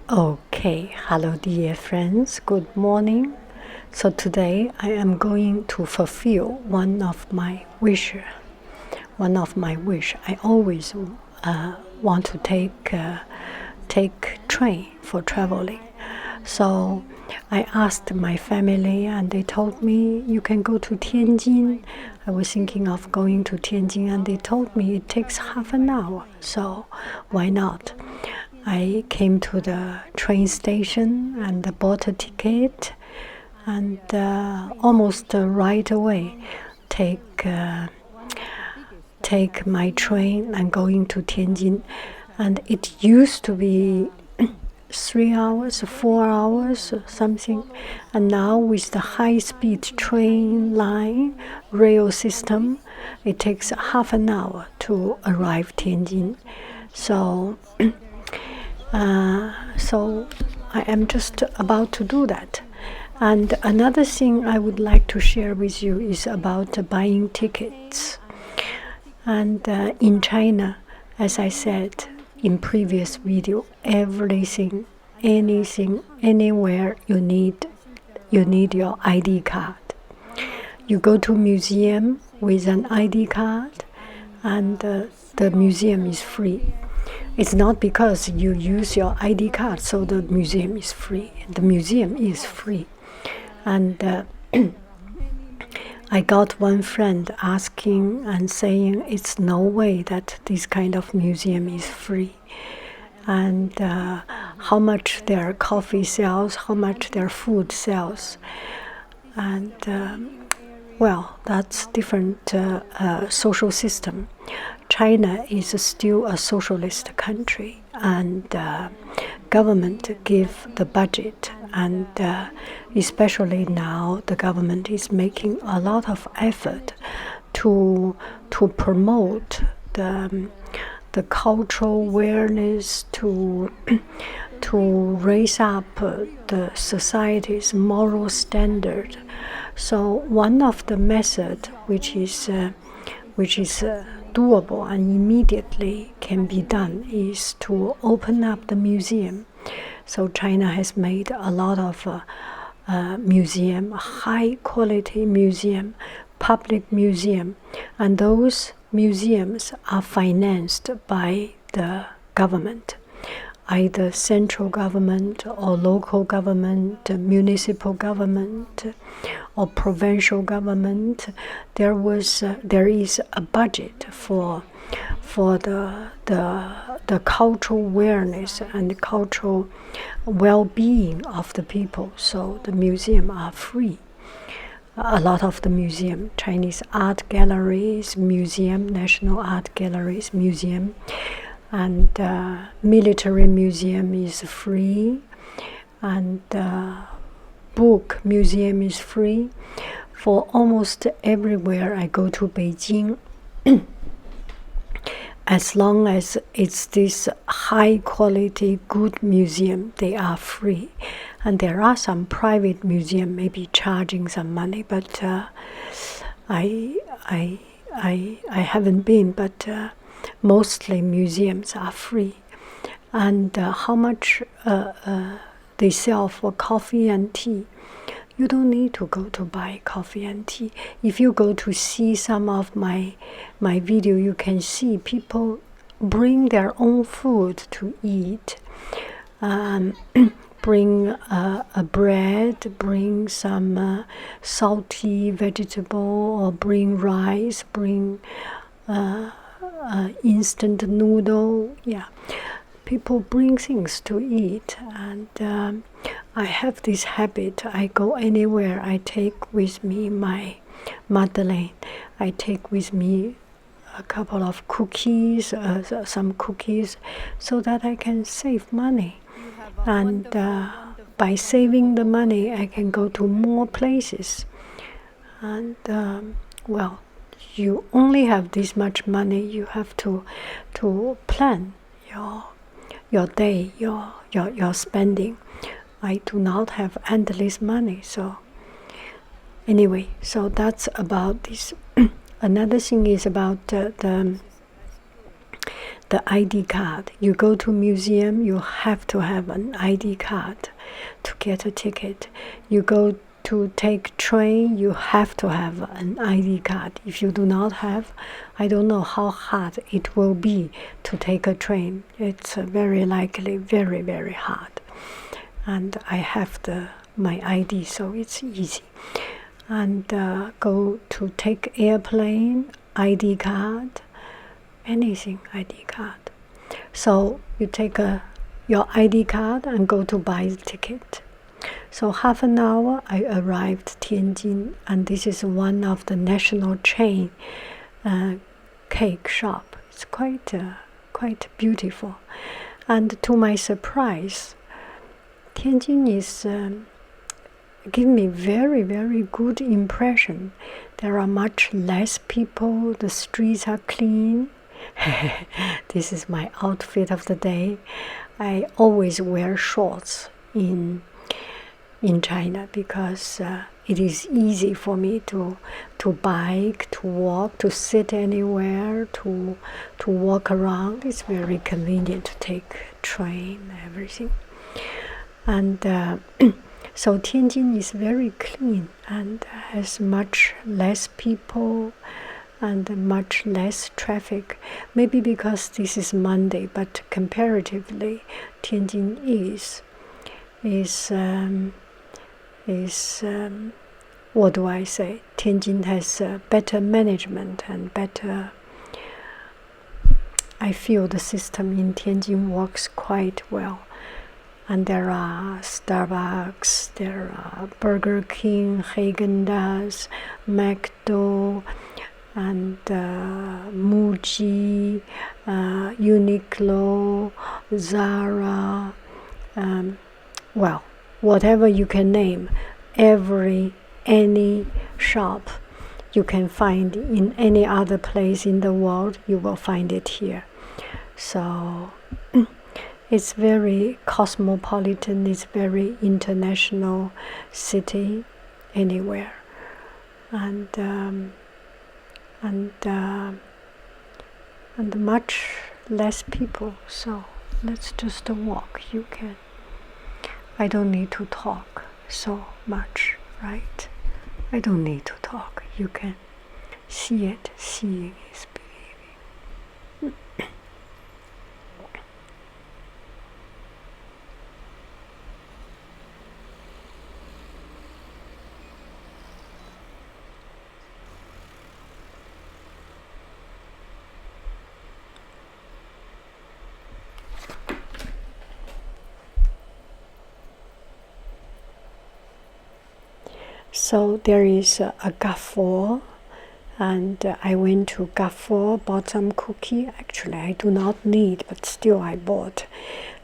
Okay, hello dear friends, good morning. So today I am going to fulfill one of my wish. I always want to take train for traveling. So I asked my family and they told me you can go to Tianjin. I was thinking of going to Tianjin and they told me it takes half an hour. So why not? I came to the train station and bought a ticket and almost right away take my train and going to Tianjin. And it used to be 3 hours, 4 hours, something. And now with the high-speed train line, rail system, it takes half an hour to arrive Tianjin. So I am just about to do that. And another thing I would like to share with you is about buying tickets. And in China, as I said in previous video, everything, anything, anywhere you need your ID card. You go to a museum with an ID card, and the museum is free. It's not because you use your ID card, so the museum is free. The museum is free. And I got one friend asking and saying it's no way that this kind of museum is free. And how much their coffee sells, how much their food sells. And well, that's different social system. China is still a socialist country, and government give the budget, and especially now the government is making a lot of effort to promote the cultural awareness, to raise up the society's moral standard. So one of the methods which is doable and immediately can be done is to open up the museum. So China has made a lot of museum, high quality museum, public museum, and those museums are financed by the government, either central government or local government, municipal government, or provincial government. There is a budget for the cultural awareness and the cultural well-being of the people. So the museum are free. A lot of the museum, Chinese art galleries, museum, national art galleries, museum, and military museum is free, and book museum is free. For almost everywhere I go to Beijing, as long as it's this high quality good museum, they are free. And there are some private museum maybe charging some money, but I haven't been, but mostly museums are free. And how much they sell for coffee and tea, you don't need to go to buy coffee and tea. If you go to see some of my video, you can see people bring their own food to eat. Bring a bread, bring some salty vegetable, or bring rice, bring instant noodle. Yeah, people bring things to eat, and I have this habit. I go anywhere, I take with me my Madeleine. I take with me a couple of cookies, some cookies, so that I can save money. And by saving the money, I can go to more places. And well, you only have this much money. You have to plan your day, your spending. I do not have endless money, so anyway, so that's about this. Another thing is about the the ID card. You go to museum, you have to have an ID card to get a ticket. You go to take train, you have to have an ID card. If you do not have, I don't know how hard it will be to take a train. It's very likely very, very hard. And I have my ID, so it's easy. And go to take airplane, ID card, anything ID card. So you take your ID card and go to buy the ticket. So half an hour, I arrived Tianjin, and this is one of the national chain cake shop. It's quite beautiful. And to my surprise, Tianjin is give me very, very good impression. There are much less people. The streets are clean. This is my outfit of the day. I always wear shorts in China because it is easy for me to bike, to walk, to sit anywhere, to walk around. It's very convenient to take train, everything. And so Tianjin is very clean and has much less people and much less traffic. Maybe because this is Monday, but comparatively, Tianjin is what do I say? Tianjin has better management and better. I feel the system in Tianjin works quite well. And there are Starbucks, there are Burger King, Haagen-Dazs, McDo, and Muji, Uniqlo, Zara, well, whatever you can name, any shop you can find in any other place in the world, you will find it here. So it's very cosmopolitan, it's very international city anywhere. And much less people, so let's just walk. You can. I don't need to talk so much, right? I don't need to talk. You can see it. Seeing is believing. So there is a gaffo, and I went to gaffo, bought some cookie. Actually, I do not need, but still I bought,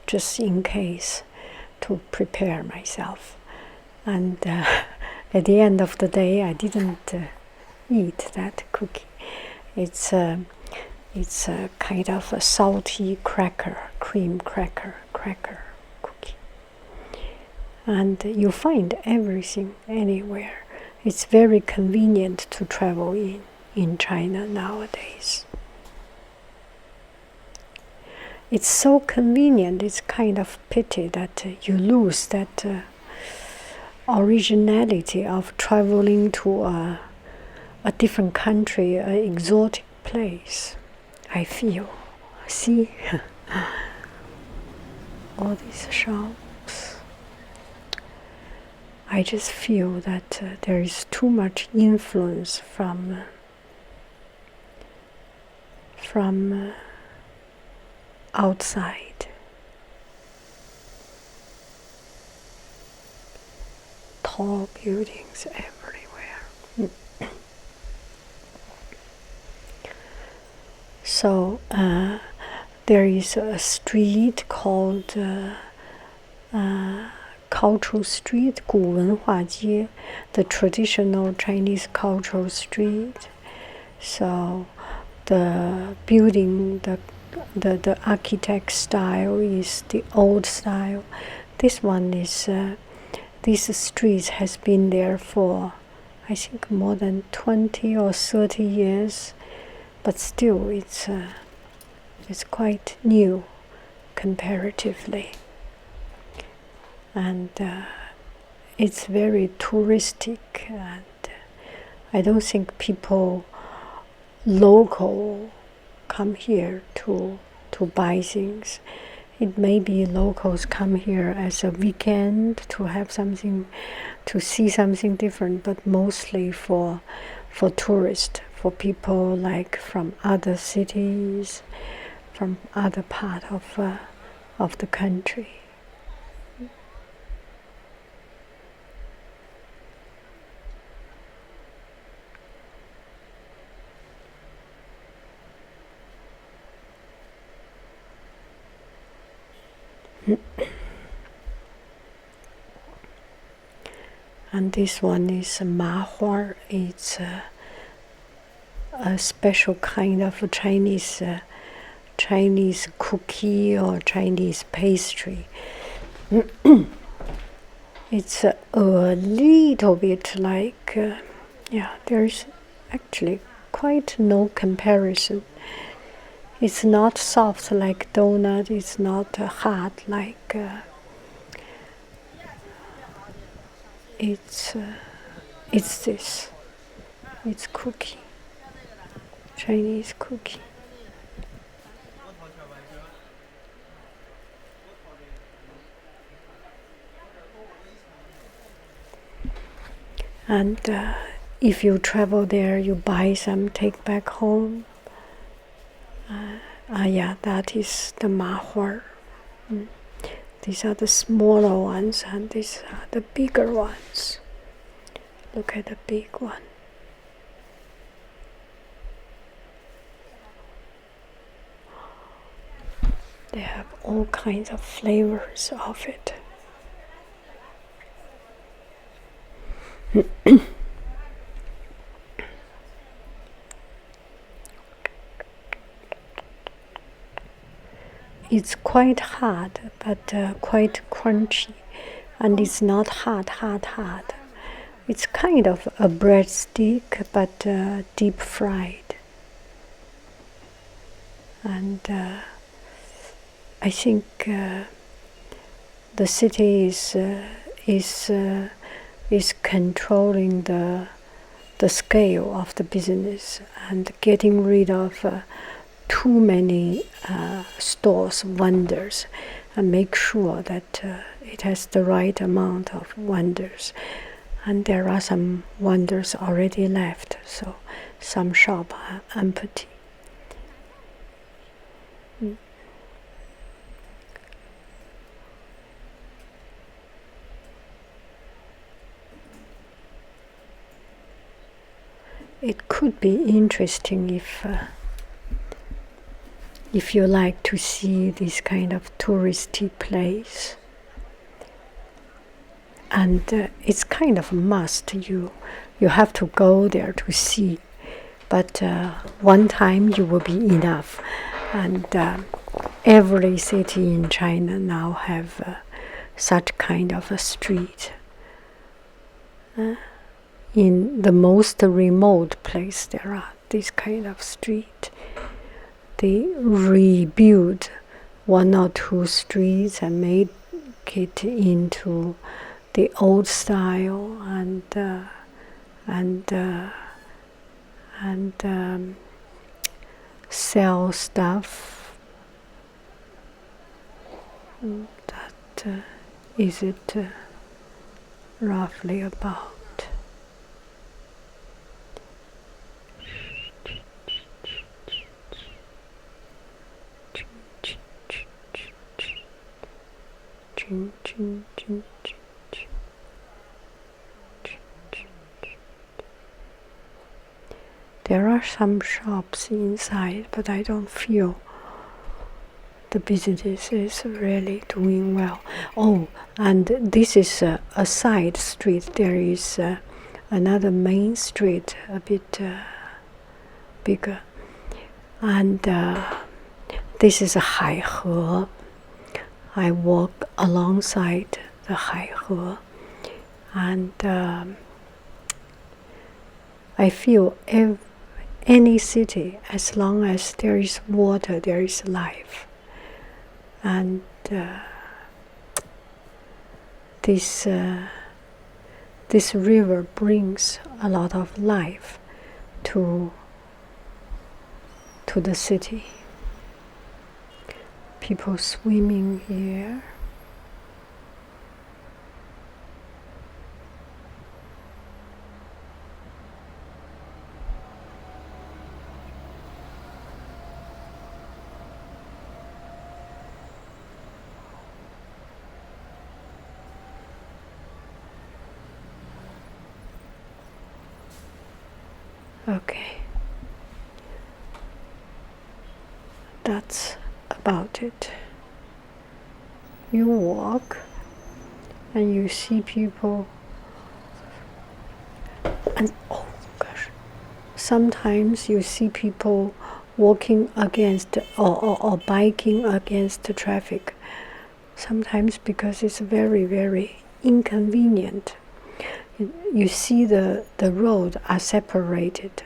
just in case, to prepare myself. And at the end of the day, I didn't eat that cookie. It's a kind of a salty cracker, cream cracker cookie. And you find everything anywhere. It's very convenient to travel in China nowadays. It's so convenient, it's kind of pity that you lose that originality of traveling to a different country, an exotic place. I feel. See? All these shops. I just feel that there is too much influence from outside. Tall buildings everywhere. So there is a street called Cultural Street, 古文化街, the traditional Chinese cultural street. So the building, the architect style is the old style. This one is, this street has been there for, I think, more than 20 or 30 years, but still it's It's quite new comparatively. And it's very touristic, and I don't think people local come here to buy things. It may be locals come here as a weekend to have something, to see something different, but mostly for tourists, for people like from other cities, from other part of the country. And this one is ma hua. It's a special kind of Chinese cookie or Chinese pastry. It's a little bit like, there's actually quite no comparison. It's not soft like donut, it's not hard like, it's this. It's cookie, Chinese cookie. And if you travel there, you buy some, take back home. That is the ma hua. These are the smaller ones, and these are the bigger ones. Look at the big one. They have all kinds of flavors of it. It's quite hard, but quite crunchy, and it's not hard. It's kind of a breadstick, but deep fried. And I think the city is controlling the scale of the business and getting rid of too many stores, vendors, and make sure that it has the right amount of vendors. And there are some vendors already left, so some shops are empty. It could be interesting if you like to see this kind of touristy place. And it's kind of a must. You have to go there to see. But one time you will be enough. And every city in China now have such kind of a street. In the most remote place there are this kind of street. They rebuild one or two streets and make it into the old style and sell stuff. That is it roughly about. There are some shops inside, but I don't feel the business is really doing well. Oh, and this is a side street. There is another main street, a bit bigger. And this is a Haihe. I walk alongside the Haihe, and I feel any city, as long as there is water, there is life. And this river brings a lot of life to the city. People swimming here. Okay. That's about it. You walk and you see people, and oh gosh, sometimes you see people walking against or biking against the traffic. Sometimes because it's very, very inconvenient. You see the road are separated,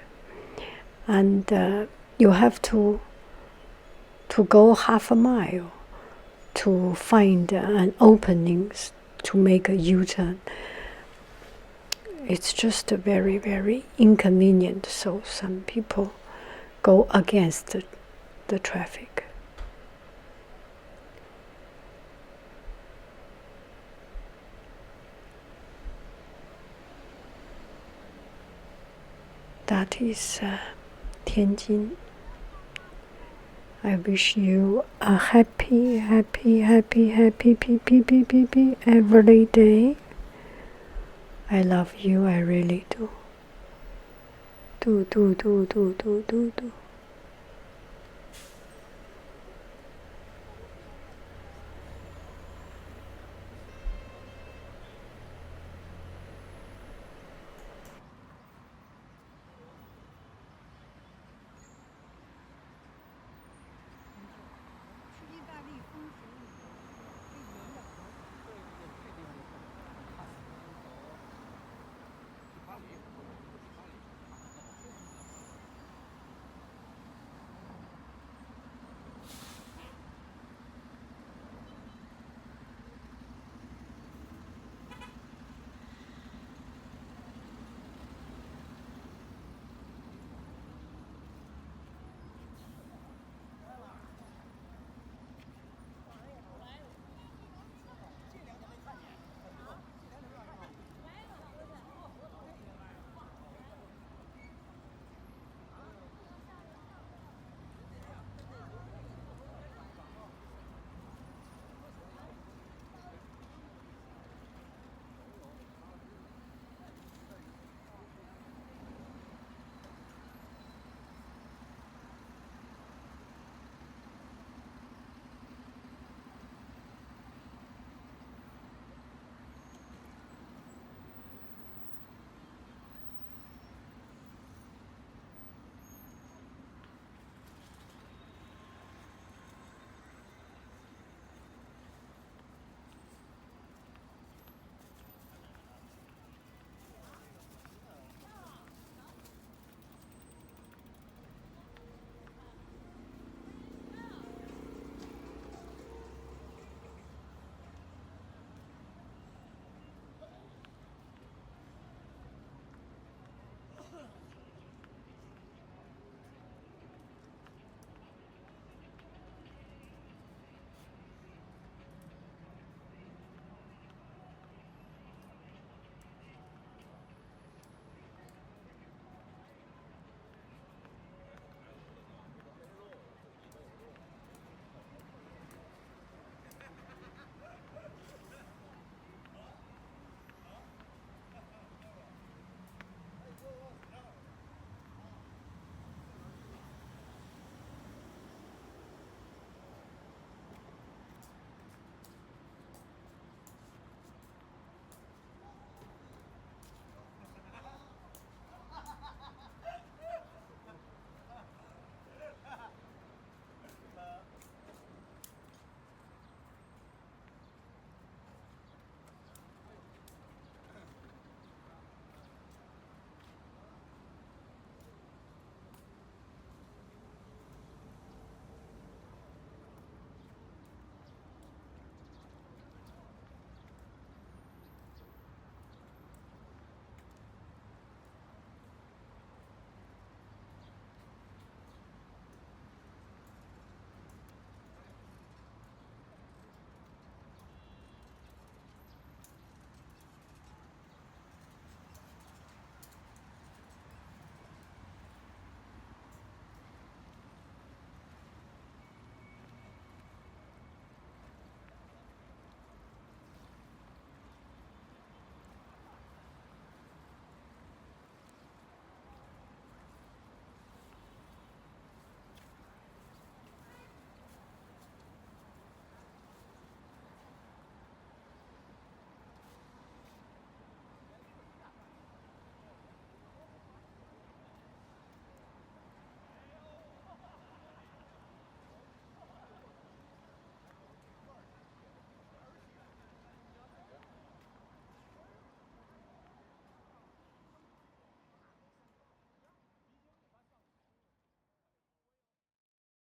and you have to go half a mile to find an opening to make a U-turn. It's just very, very inconvenient, so some people go against the traffic. That is Tianjin. I wish you a happy every day. I love you, I really do. Do.